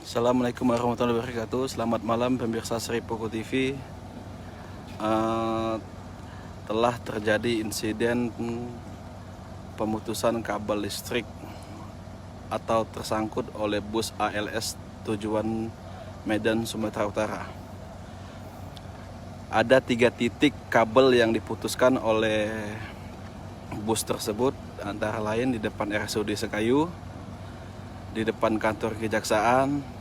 Assalamualaikum warahmatullahi wabarakatuh. Selamat malam pemirsa Sri Poko TV. Telah terjadi insiden pemutusan kabel listrik atau tersangkut oleh bus ALS tujuan Medan, Sumatera Utara. Ada 3 titik kabel yang diputuskan oleh bus tersebut, antara lain di depan RSUD Sekayu, di depan kantor kejaksaan,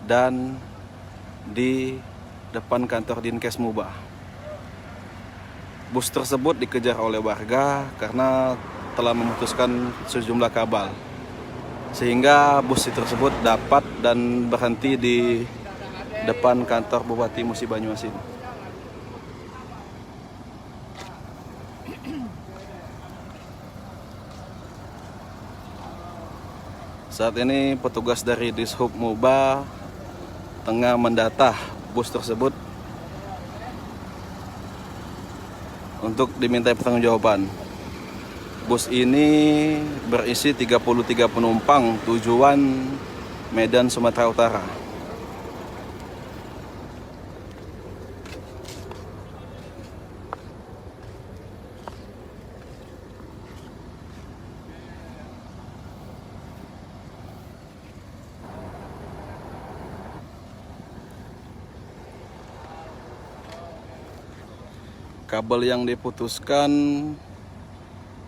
dan di depan kantor Dinkes Muba. Bus tersebut dikejar oleh warga karena telah memutuskan sejumlah kabel, sehingga bus tersebut dapat dan berhenti di depan kantor Bupati Musi Banyuasin. Saat ini petugas dari Dishub Muba tengah mendata bus tersebut untuk dimintai pertanggungjawaban. Bus ini berisi 33 penumpang tujuan Medan, Sumatera Utara. Kabel yang diputuskan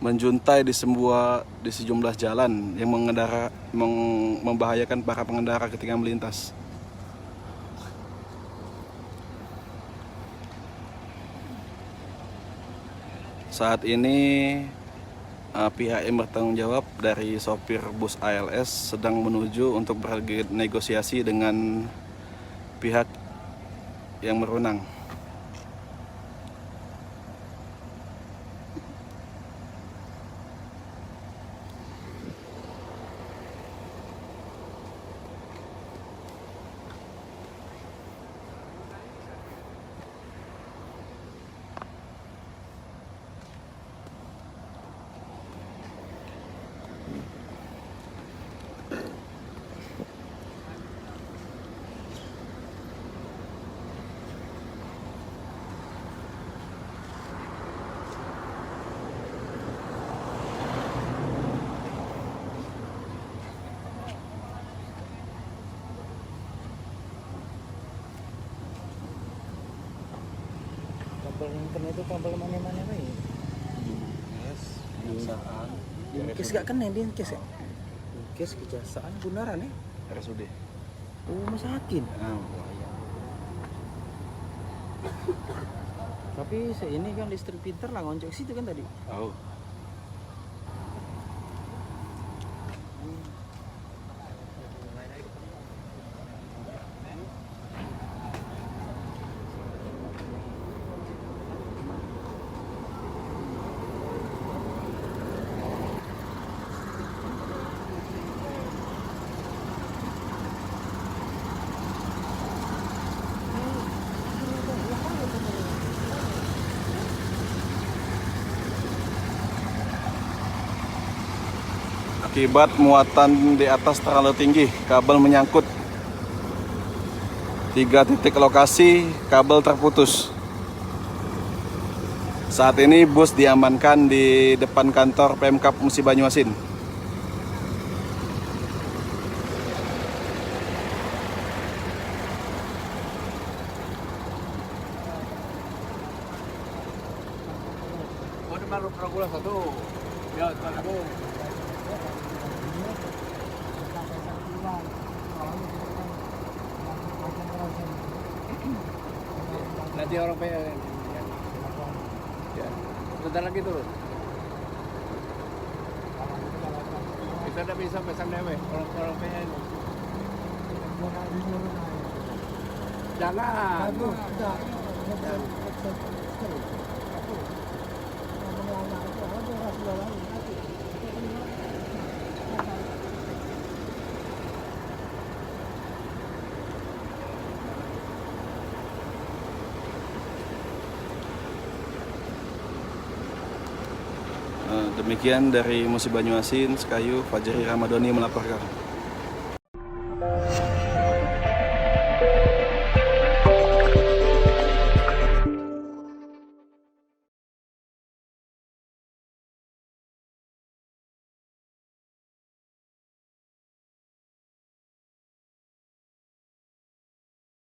menjuntai di sejumlah jalan yang membahayakan para pengendara ketika melintas. Saat ini pihak yang bertanggung jawab dari sopir bus ALS sedang menuju untuk bernegosiasi dengan pihak yang berwenang. Kabel internet itu kabel mana-mana nih? Dinkes gak kena Dinkes ya? Dinkes kejaksaan Bundaran ya? RSUD. Oh, masakin. Tapi ini kan listrik pintar lah ngoncok situ kan tadi. Oh. Akibat muatan di atas terlalu tinggi, kabel menyangkut. 3 titik lokasi kabel terputus. Saat ini bus diamankan di depan kantor Pemkab Musi Banyuasin. Nanti orang PL ya. Bentar lagi turun. Kita udah bisa pesan dewe orang PL ini. Jangan. Demikian dari Musi Banyuasin, Sekayu, Fajri Ramadhani melaporkan.